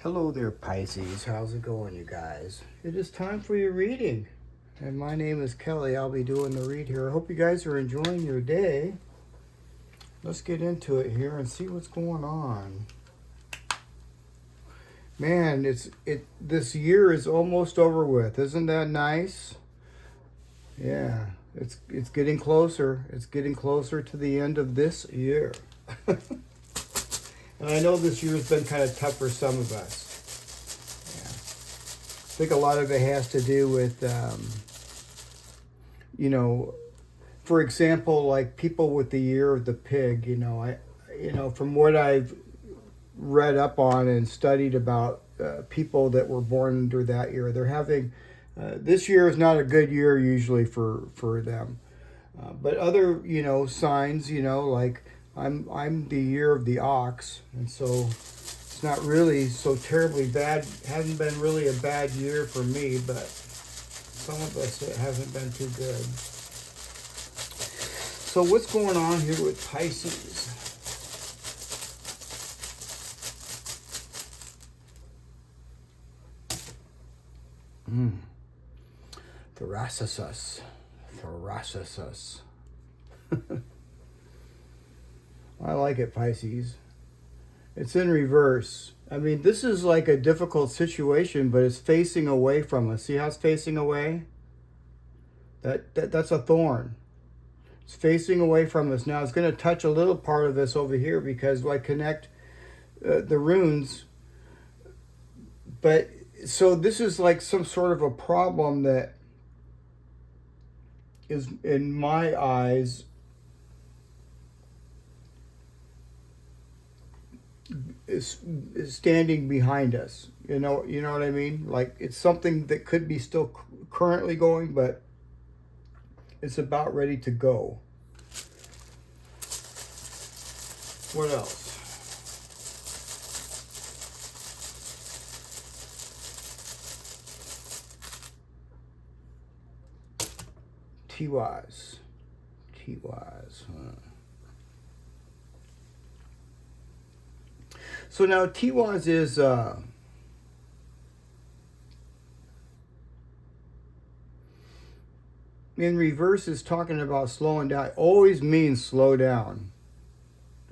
Hello there, Pisces. How's it going, you guys? It is time for your reading. And my name is Kelly. I'll be doing the read here. I hope you guys are enjoying your day. Let's get into it here and see what's going on. Man, this year is almost over with. Isn't that nice? Yeah, it's getting closer. It's getting closer to the end of this year. And I know this year's been kind of tough for some of us. I think a lot of it has to do with, for example, like people with the year of the pig. From what I've read up on and studied about people that were born under that year, they're having this year is not a good year usually for them. But other signs, like I'm the year of the ox, and so it's not really so terribly bad. Hasn't been really a bad year for me, but some of us it hasn't been too good. So what's going on here with Pisces? Thoracisus. I like it, Pisces. It's in reverse. I mean, this is like a difficult situation, but it's facing away from us. See how it's facing away? That's a thorn. It's facing away from us. Now, it's going to touch a little part of this over here because I connect the runes. But, so this is like some sort of a problem that is, in my eyes, is standing behind us. You know what I mean? Like it's something that could be still currently going, but it's about ready to go. What else? Tiwaz. Huh? So now Tiwaz is in reverse is talking about slowing down. Always means slow down.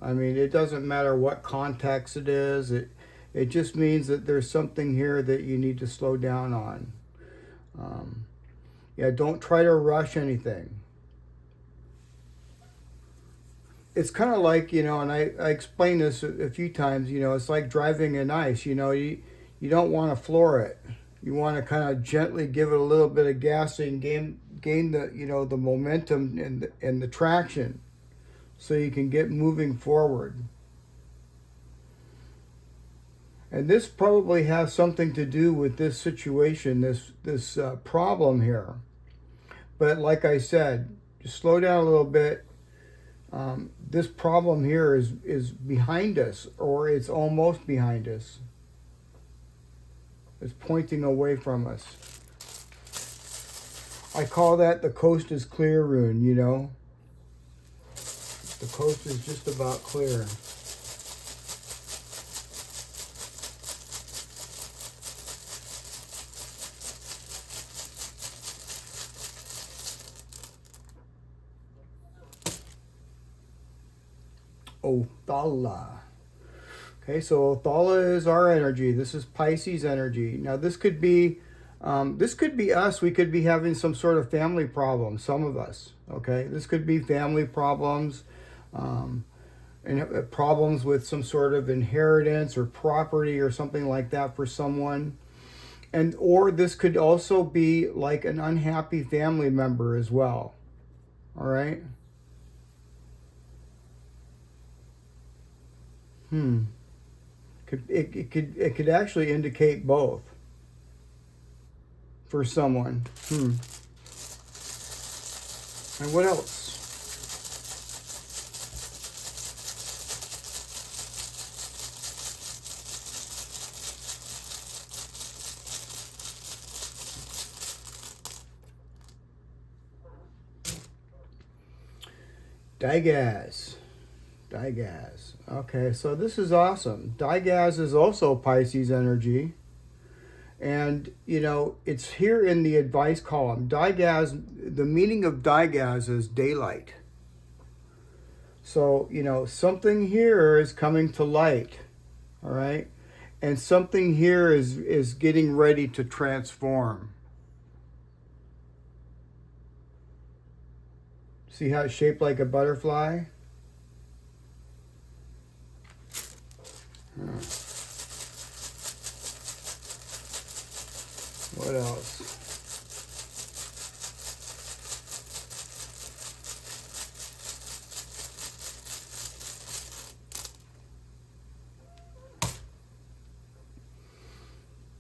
I mean, it doesn't matter what context it is. It just means that there's something here that you need to slow down on. Don't try to rush anything. It's kind of like, and I explained this a few times, it's like driving in ice, you don't want to floor it. You want to kind of gently give it a little bit of gas and gain the, the momentum and the traction so you can get moving forward. And this probably has something to do with this situation, this problem here. But like I said, just slow down a little bit. This problem here is behind us, or it's almost behind us. It's pointing away from us. I call that the coast is clear rune, The coast is just about clear. Othala. Okay, so Othala is our energy. This is Pisces energy. Now this could be us. We could be having some sort of family problem. Some of us. Okay, this could be family problems, and problems with some sort of inheritance or property or something like that for someone. Or this could also be like an unhappy family member as well. All right. It could actually indicate both for someone. And what else? Digas. Okay, so this is awesome. Digas is also Pisces energy. And, you know, it's here in the advice column. Digas, the meaning of Digas is daylight. So, you know, something here is coming to light, all right? And something here is getting ready to transform. See how it's shaped like a butterfly? What else?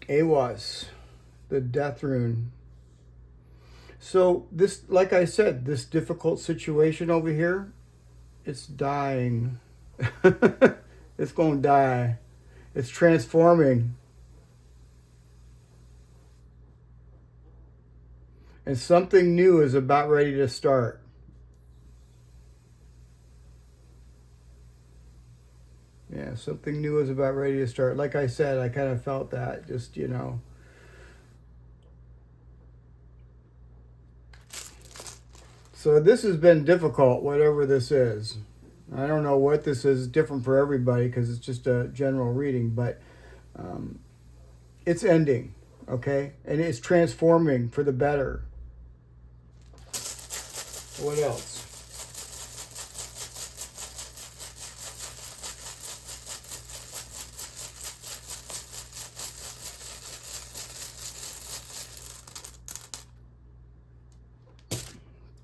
Tiwaz, the death rune. So this, like I said, this difficult situation over here, it's dying. It's going to die. It's transforming. And something new is about ready to start. Yeah, something new is about ready to start. Like I said, I kind of felt that. Just, you know. So this has been difficult, whatever this is. I don't know what this is, different for everybody because it's just a general reading, but it's ending, okay? And it's transforming for the better. What else?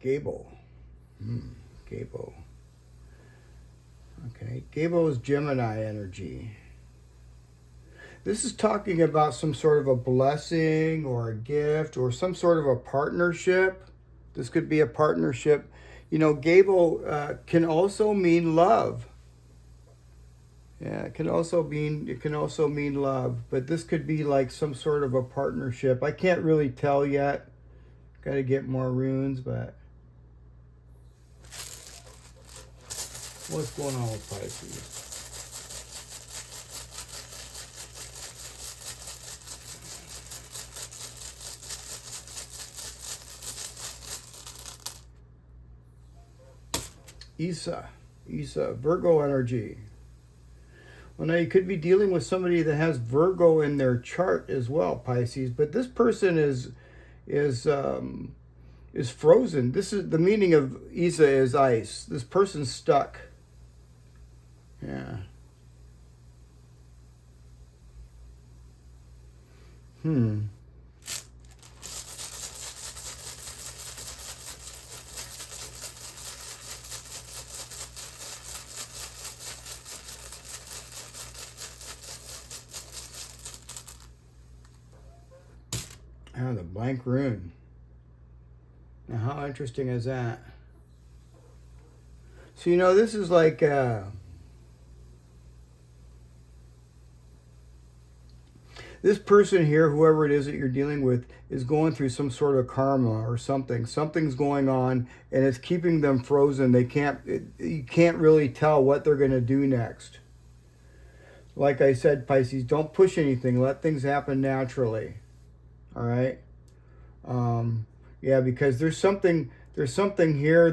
Gable. Gable. Okay, Gable is Gemini energy. This is talking about some sort of a blessing or a gift or some sort of a partnership. This could be a partnership. You know, Gable can also mean love. Yeah, it can also mean love, but this could be like some sort of a partnership. I can't really tell yet. Got to get more runes, but what's going on with Pisces? Isa, Virgo energy. Well, now you could be dealing with somebody that has Virgo in their chart as well, Pisces. But this person is frozen. This is the meaning of Isa is ice. This person's stuck. Yeah. Oh, the blank rune. Now, how interesting is that? So, you know, this is like this person here, whoever it is that you're dealing with, is going through some sort of karma or something. Something's going on, and it's keeping them frozen. You can't really tell what they're going to do next. Like I said, Pisces, don't push anything. Let things happen naturally. All right. Yeah, because there's something here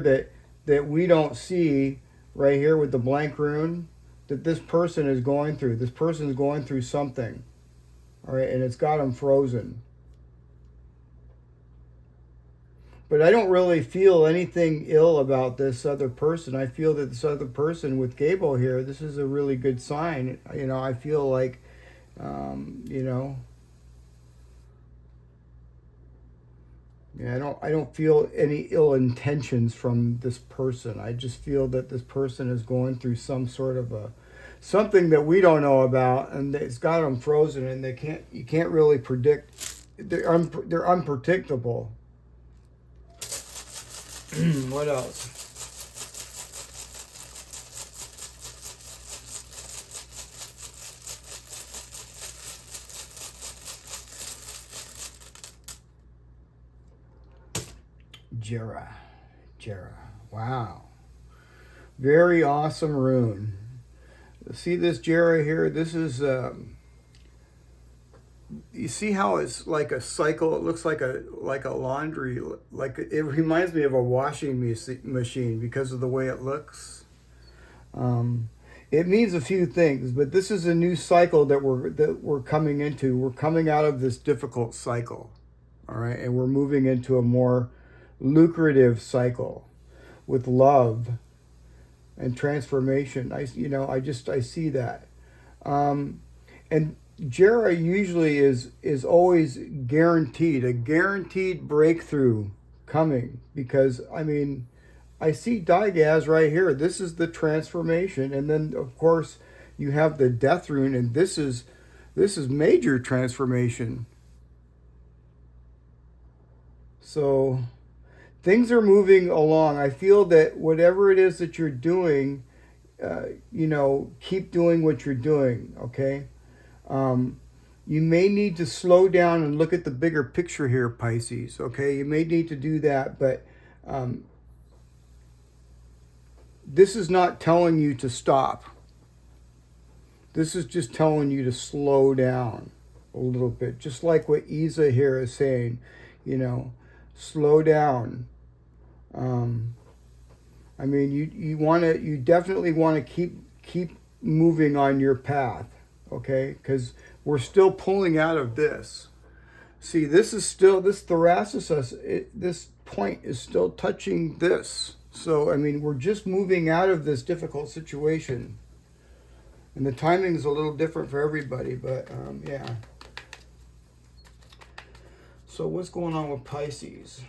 that we don't see right here with the blank rune that this person is going through. This person is going through something. All right, and it's got them frozen. But I don't really feel anything ill about this other person. I feel that this other person with Gable here, this is a really good sign. You know, I feel like, you know, yeah, I don't feel any ill intentions from this person. I just feel that this person is going through some sort of something that we don't know about, and it's got them frozen, and you can't really predict. They're unpredictable. What else? Jera. Wow. Very awesome rune. See this Jera here? This is, you see how it's like a cycle? It looks like a laundry, like it reminds me of a washing machine because of the way it looks. It means a few things, but this is a new cycle that we're coming into. We're coming out of this difficult cycle, all right, and we're moving into a more lucrative cycle with love and transformation. I see that, and Jera usually is always guaranteed, a guaranteed breakthrough coming, because I mean, I see Tiwaz right here. This is the transformation, and then of course you have the death rune, and this is major transformation. So things are moving along. I feel that whatever it is that you're doing, keep doing what you're doing. Okay. You may need to slow down and look at the bigger picture here, Pisces. Okay, you may need to do that, but this is not telling you to stop. This is just telling you to slow down a little bit, just like what Isa here is saying. Slow down. I mean, you definitely want to keep moving on your path. Okay, because we're still pulling out of this. See, this thoracic, this point is still touching this. So, I mean, we're just moving out of this difficult situation. And the timing is a little different for everybody, but yeah. So what's going on with Pisces?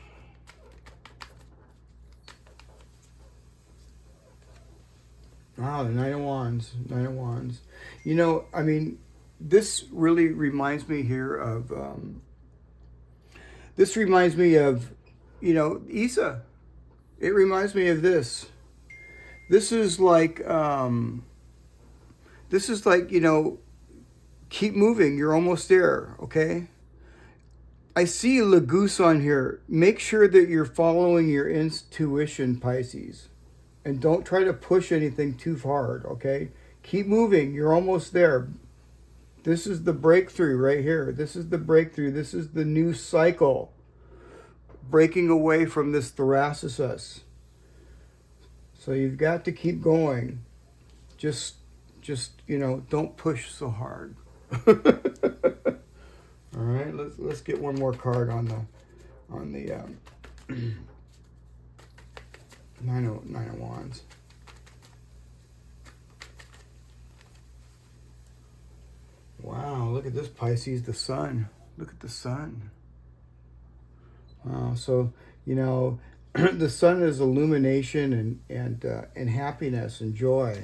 Wow, the Nine of Wands. I mean, this really reminds me here of, Isa. It reminds me of this. This is like, keep moving. You're almost there, okay? I see Lagoose on here. Make sure that you're following your intuition, Pisces. And don't try to push anything too hard, okay? Keep moving. You're almost there. This is the breakthrough right here. This is the breakthrough. This is the new cycle. Breaking away from this thoracic. So you've got to keep going. Just don't push so hard. All right, let's get one more card on the Nine of Wands. Wow, look at this, Pisces, the sun. Look at the sun. Wow, so, the sun is illumination and happiness and joy.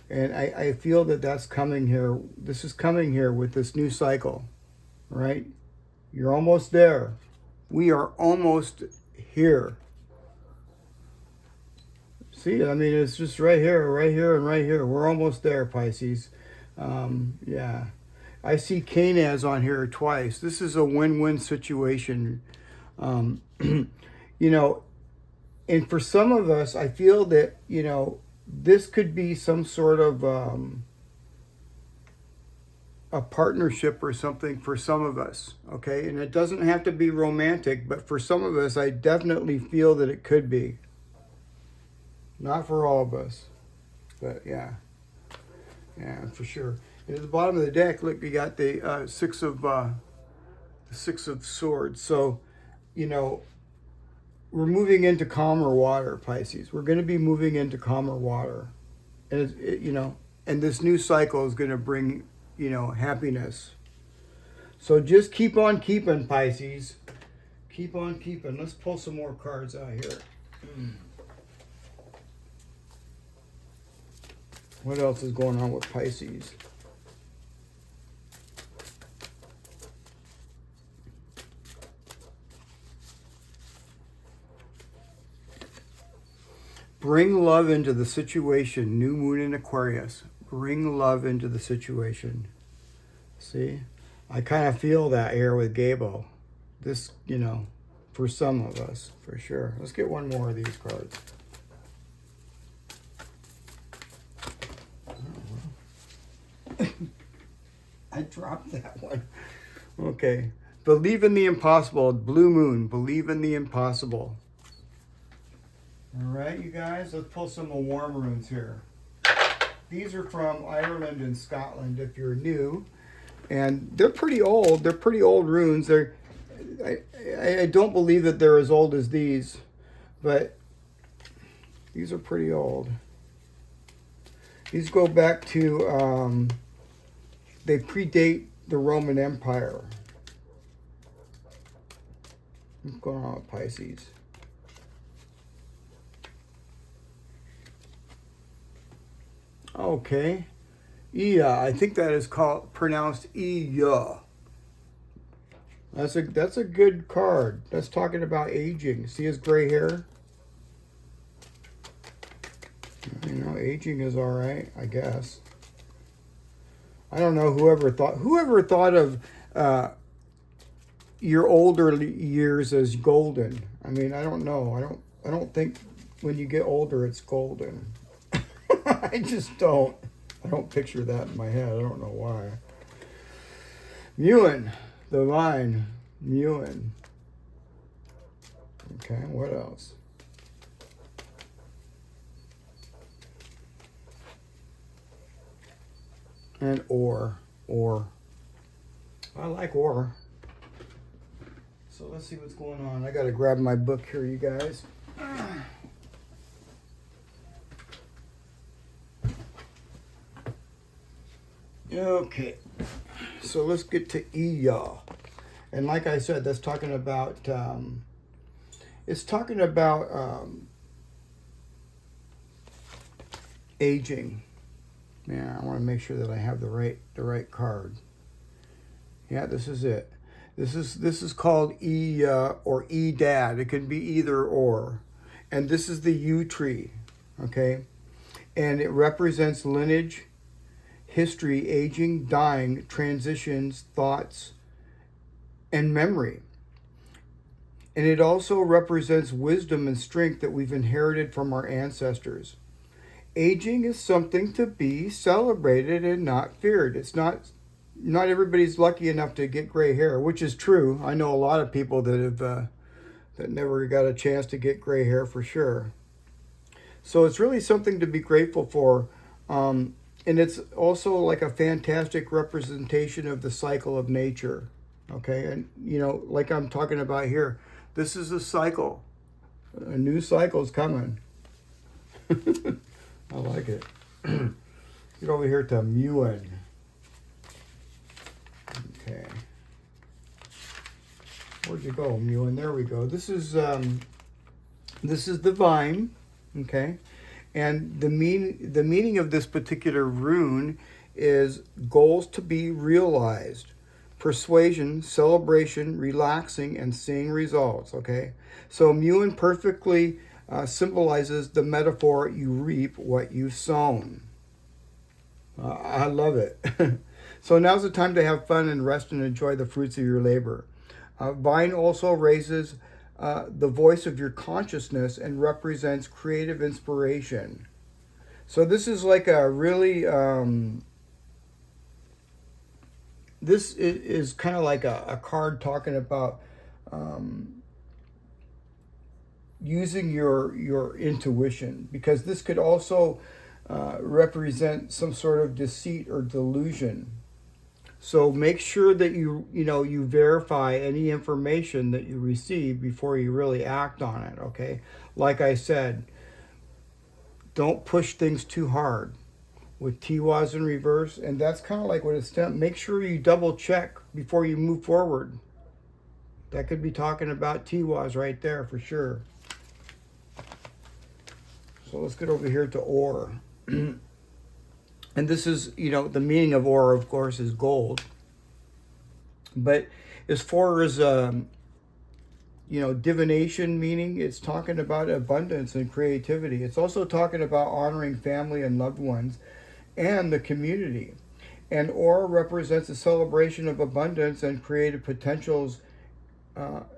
And I feel that that's coming here. This is coming here with this new cycle, right? You're almost there. We are almost here. See, I mean, it's just right here, and right here. We're almost there, Pisces. Yeah. I see Tiwaz on here twice. This is a win-win situation. And for some of us, I feel that, this could be some sort of a partnership or something for some of us, okay? And it doesn't have to be romantic, but for some of us, I definitely feel that it could be. Not for all of us, but yeah, for sure. And at the bottom of the deck, look, you got the Six of Swords. So, we're moving into calmer water, Pisces. We're going to be moving into calmer water, and and this new cycle is going to bring, happiness. So just keep on keeping, Pisces. Keep on keeping. Let's pull some more cards out here. What else is going on with Pisces? Bring love into the situation. New moon in Aquarius. Bring love into the situation. See? I kind of feel that here with Gable. This, for some of us, for sure. Let's get one more of these cards. I dropped that one. Okay. Believe in the impossible. Blue moon. Believe in the impossible. All right, you guys. Let's pull some more warm runes here. These are from Ireland and Scotland if you're new. And they're pretty old. They're pretty old runes. I don't believe that they're as old as these. But these are pretty old. These go back to, they predate the Roman Empire. What's going on with Pisces? Okay. Iya, I think that is pronounced Iya. That's a good card. That's talking about aging. See his gray hair? You know, aging is all right, I guess. I don't know whoever thought of your older years as golden. I mean, I don't know. I don't think when you get older it's golden. I just don't. I don't picture that in my head. I don't know why. Mewin, the vine, Mewin. Okay, what else? And ore. I like ore. So let's see what's going on. I gotta grab my book here, you guys. Okay, so let's get to Iya. And like I said, that's talking about, it's talking about aging. Yeah, I want to make sure that I have the right card. Yeah, this is it. This is called or Dad. It can be either or. And this is the yew tree, okay? And it represents lineage, history, aging, dying, transitions, thoughts, and memory. And it also represents wisdom and strength that we've inherited from our ancestors. Aging is something to be celebrated and not feared. It's not everybody's lucky enough to get gray hair, which is true. I know a lot of people that have that never got a chance to get gray hair for sure. So it's really something to be grateful for. And it's also like a fantastic representation of the cycle of nature. Okay, and you know, like I'm talking about here, this is a cycle. A new cycle's coming. I like it. Get over here to Mewin. Okay. Where'd you go, Mewin? There we go. This is the vine. Okay. And the meaning of this particular rune is goals to be realized, persuasion, celebration, relaxing, and seeing results. Okay, so Mewin perfectly symbolizes the metaphor: you reap what you've sown. I love it. So now's the time to have fun and rest and enjoy the fruits of your labor. Vine also raises the voice of your consciousness and represents creative inspiration. So this is like a really, this is kind of like a card talking about using your intuition, because this could also represent some sort of deceit or delusion. So make sure that you verify any information that you receive before you really act on it, okay? Like I said, don't push things too hard with Tiwaz in reverse, and that's kind of like what it's done. Make sure you double check before you move forward. That could be talking about Tiwaz right there for sure. So let's get over here to ore. And this is, the meaning of ore, of course, is gold. But as far as, divination meaning, it's talking about abundance and creativity. It's also talking about honoring family and loved ones and the community. And ore represents a celebration of abundance and creative potentials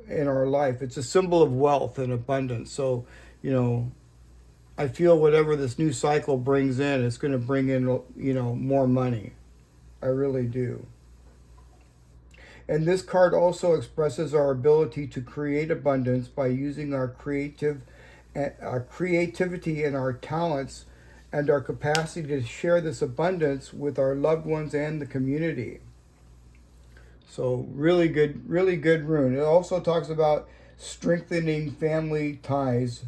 in our life. It's a symbol of wealth and abundance. So, I feel whatever this new cycle brings in, it's going to bring in, more money. I really do. And this card also expresses our ability to create abundance by using our creativity and our talents and our capacity to share this abundance with our loved ones and the community. So really good rune. It also talks about strengthening family ties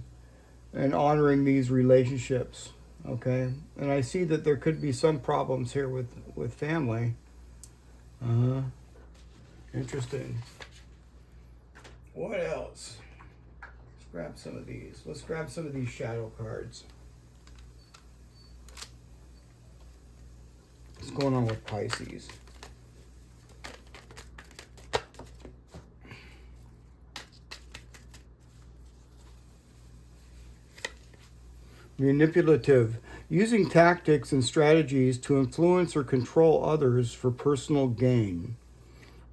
and honoring these relationships. Okay, and I see that there could be some problems here with family. Interesting. What else? Let's grab some of these. Let's grab some of these shadow cards. What's going on with Pisces? Manipulative. Using tactics and strategies to influence or control others for personal gain.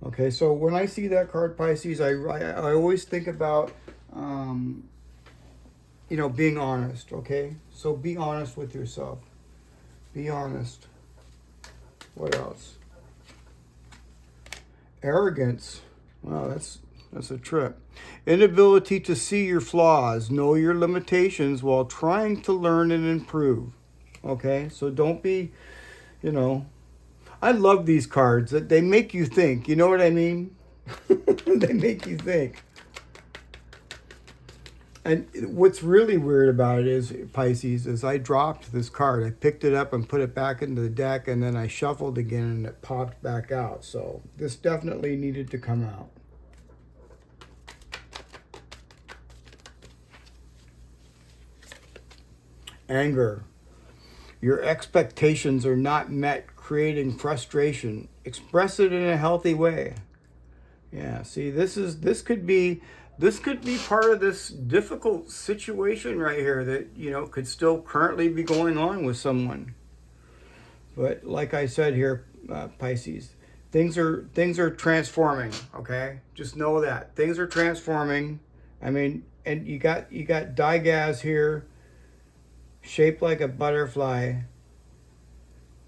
Okay, so when I see that card, Pisces, I always think about, being honest, okay? So be honest with yourself. Be honest. What else? Arrogance. Wow, that's a trip. Inability to see your flaws, know your limitations while trying to learn and improve. Okay, so don't be, I love these cards. They make you think. You know what I mean? They make you think. And what's really weird about it is, Pisces, is I dropped this card. I picked it up and put it back into the deck, and then I shuffled again, and it popped back out. So this definitely needed to come out. Anger. Your expectations are not met, creating frustration. Express it in a healthy way. Yeah, see, this could be part of this difficult situation right here that, could still currently be going on with someone. But like I said here, Pisces, things are transforming, okay? Just know that. Things are transforming. I mean, and you got Tiwaz here, shaped like a butterfly,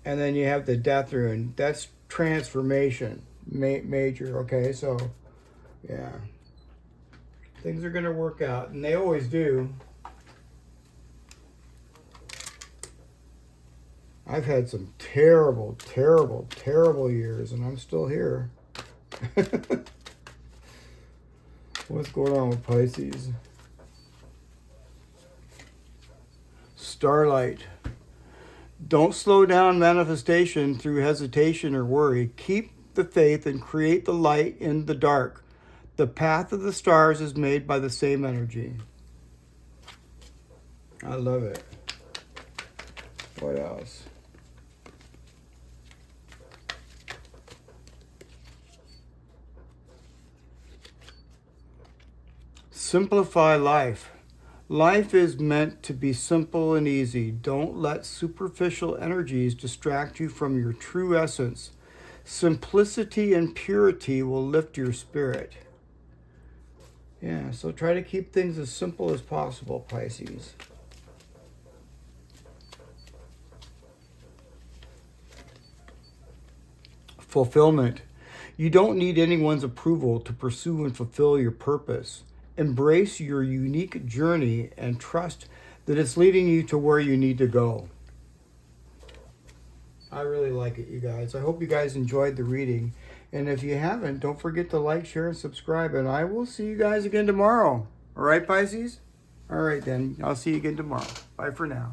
and then you have the death rune. That's transformation, major. Okay, so yeah, things are gonna work out, and they always do. I've had some terrible years, and I'm still here. What's going on with Pisces? Starlight. Don't slow down manifestation through hesitation or worry. Keep the faith and create the light in the dark. The path of the stars is made by the same energy. I love it. What else? Simplify life. Life is meant to be simple and easy. Don't let superficial energies distract you from your true essence. Simplicity and purity will lift your spirit. Yeah, so try to keep things as simple as possible, Pisces. Fulfillment. You don't need anyone's approval to pursue and fulfill your purpose. Embrace your unique journey and trust that it's leading you to where you need to go. I really like it, you guys. I hope you guys enjoyed the reading. And if you haven't, don't forget to like, share, and subscribe. And I will see you guys again tomorrow. All right, Pisces? All right, then. I'll see you again tomorrow. Bye for now.